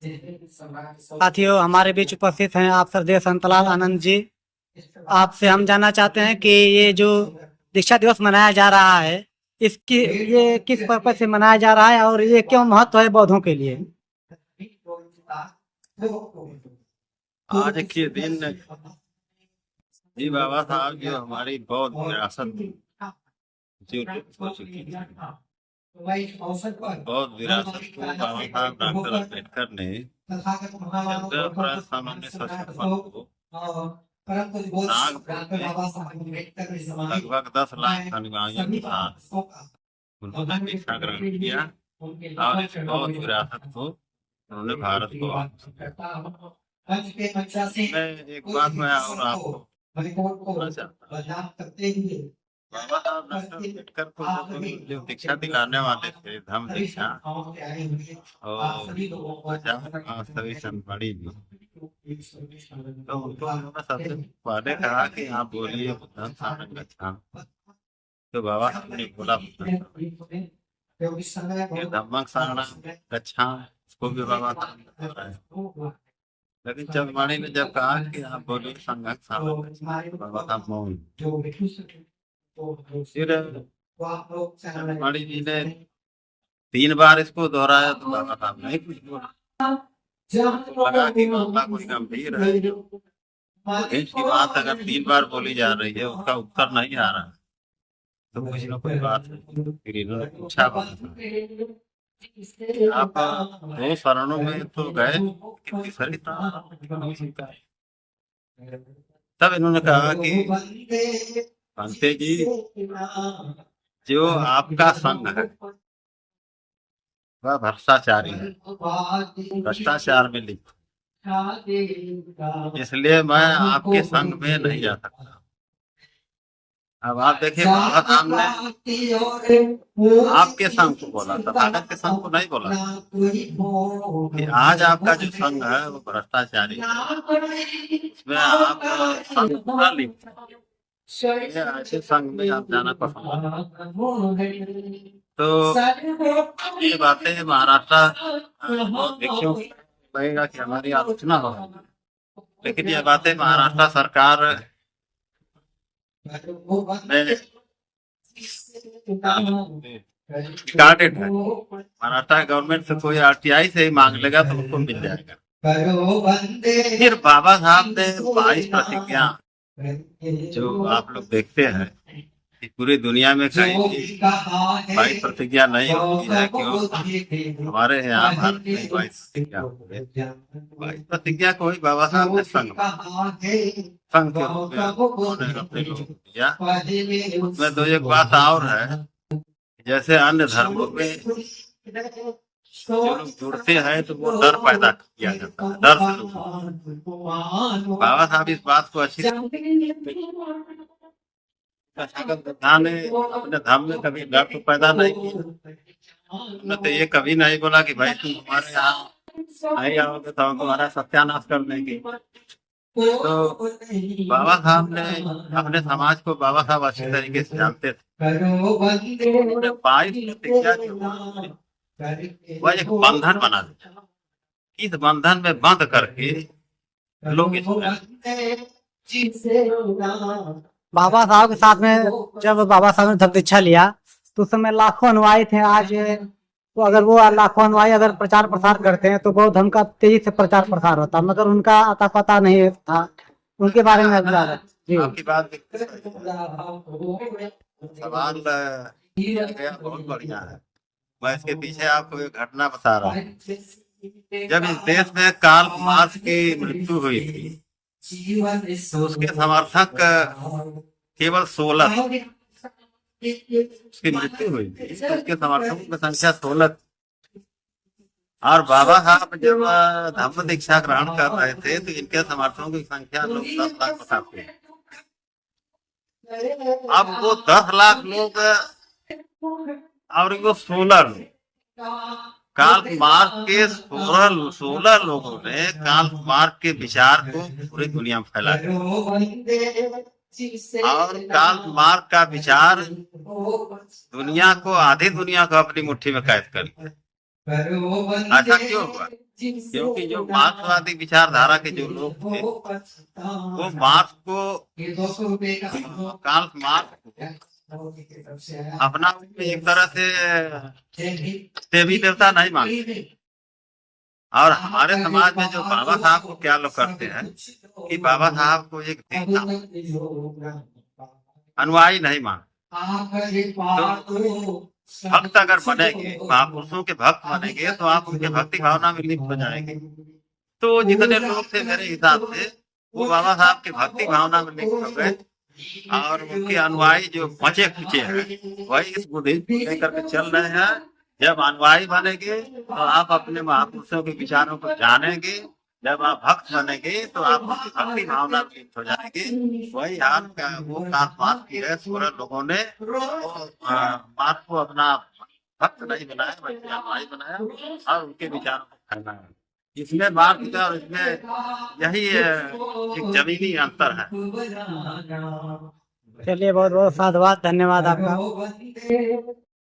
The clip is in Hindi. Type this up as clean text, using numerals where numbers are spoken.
साथियों, हमारे बीच उपस्थित हैं आप श्रद्धेय संतलाल आनंद जी। आपसे हम जानना चाहते हैं कि ये जो दीक्षा दिवस मनाया जा रहा है, इसकी ये किस पर्पज से मनाया जा रहा है और ये क्यों महत्व है बौद्धों के लिए? आज के दिन जी बाबा साहब जो हमारी बौद्ध विरासत जो लुप्त हो चुकी है, बौद्ध विरासत को बाबा साहब डॉक्टर अम्बेडकर ने 14 अप्रैल 1956 को नागपुर में लगभग 10 लाख अनुयायियों के साथ उन्होंने दीक्षा ग्रहण किया और इस बौद्ध विरासत को उन्होंने भारत को वापस किया। मैं एक बात मैं और आपको बोलना चाहता हूँ। बाबा साहब डॉक्टर अम्बेडकर को जो दीक्षा दिलाने वाले थे, धम्म दीक्षा, और सभी संतवाणी जी, तो उनको उन्होंने सबसे पहले कहा कि आप बोलिए बुद्धं शरणं गच्छामि। तो बाबा साहब ने बोला धम्मं शरणं गच्छामि, उसको भी बाबा साहब ने बोला है। लेकिन चंद्रवाणी ने जब कहा कि आप बोलिए संघं शरणं गच्छामि, बाबा साहब मौन। फिर चंद्रवाणी जी ने 3 बार इसको दोहराया तो बाबा साहब नहीं कुछ बोला। लगा कि मामला कोई गंभीर है, इसकी बात अगर 3 बार बोली जा रही है, उसका उत्तर नहीं आ रहा, तो कुछ न कुछ बात है। फिर इन्होंने पूछा आप 2 शरणों में तो गए, तीसरी तब इन्होंने कहा कि पंते जी, जो आपका संघ है वह भ्रष्टाचारी है, भ्रष्टाचार में लिप्त, इसलिए मैं आपके संघ में नहीं जा सकता। अब आप देखिए, बाबा साहब ने आपके संघ को बोला, तथागत के संघ को नहीं बोला कि आज आपका जो संघ है वो भ्रष्टाचारी है, इसमें आप संघ पूरा लिप्त है, ऐसे संघ में आप जाना पसंद। तो ये बातें महाराष्ट्र भिक्षुओं लगेगा कि हमारी आलोचना हो, लेकिन ये बातें महाराष्ट्र सरकार रिकॉर्डेड है। महाराष्ट्र गवर्नमेंट से कोई RTI से ही मांग लेगा तो उनको मिल जाएगा। फिर बाबा साहब ने 22 प्रतिज्ञा, जो आप लोग देखते हैं कि पूरी दुनिया में कहीं भी 22 प्रतिज्ञा नहीं होती है, क्यों हमारे यहाँ भारत में 22 प्रतिज्ञा होती है। 22 प्रतिज्ञा को ही बाबा साहब ने संघ के रूप में उन्होंने अपने लोगों को दिया। उसमें तो एक बात और है, जैसे अन्य धर्मों में जो लोग जुड़ते हैं तो वो डर पैदा किया जाता है, डर से लोग। बाबा साहब इस बात को अच्छी ने अपने धर्म में कभी डर तो पैदा नहीं किया। तो ये कभी नहीं बोला कि भाई तुम हमारे यहाँ नहीं आओगे तो हम तुम्हारा सत्यानाश कर देंगे। तो बाबा साहब ने अपने समाज को, बाबा साहब अच्छी तरीके से जानते थे, 22 प्रतिज्ञा वह एक बंधन बना दिया। इस बंधन में बंद करके लोग बाबा साहब के साथ में जब बाबा साहब ने धम्म दीक्षा लिया तो उस समय लाखों अनुयायी थे। आज तो अगर वो लाखों अनुयायी अगर प्रचार प्रसार करते हैं तो बौद्ध धर्म का तेजी से प्रचार प्रसार होता, मगर उनका अता पता नहीं था। उनके बारे में आपकी बात सवाल बहुत बढ़िया है। मैं इसके पीछे आपको एक घटना बता रहा हूँ। जब इस देश में कार्ल मार्क्स की मृत्यु हुई थी तो उसके समर्थक केवल 16 उसकी मृत्यु हुई थी, उसके समर्थकों की संख्या 16। और बाबा साहब जब धम्म दीक्षा ग्रहण कर रहे थे तो इनके समर्थकों की संख्या लोग 10 लाख बताते हैं। अब वो 10 लाख लोग और वो 16 लोग, कार्ल मार्क्स के 16 लोगों ने कार्ल मार्क्स के विचार को पूरी दुनिया में फैला दिया। और कार्ल मार्क्स का विचार दुनिया को, आधी दुनिया को अपनी मुट्ठी में कैद कर लिया। ऐसा क्यों हुआ? क्योंकि जो मार्क्सवादी विचारधारा के जो लोग थे वो मार्क्स को, कार्ल मार्क्स को अपना एक तरह से देवी देवता नहीं मानते। और हमारे समाज में जो बाबा साहब को क्या लोग करते हैं कि बाबा साहब को एक देवता, अनुयायी नहीं मानते। तो भक्त अगर बनेंगे, महापुरुषों के भक्त बनेंगे, तो आप उनके भक्ति भावना में लिप्त हो जाएंगे। तो जितने लोग थे मेरे हिसाब से वो बाबा साहब की भक्ति भावना में लिप्त हो गए, और उनके अनुयायी जो बचे खुचे हैं वही इस बुद्धि को लेकर के चल रहे हैं। जब अनुयायी बनेंगे तो आप अपने महापुरुषों के विचारों को जानेंगे, जब आप भक्त बनेंगे तो आप उनकी भक्ति भावना में लिप्त हो जाएंगे। वही हाल का वो मार्क्स की है। 16 लोगों ने मार्क्स को अपना भक्त नहीं बनाया बल्कि अनुयायी बनाया और उनके विचारों को फैलाया। इसमें मार्क्स का और इसमें यही एक जमीनी अंतर है। चलिए, बहुत बहुत साधुवाद, धन्यवाद आपका।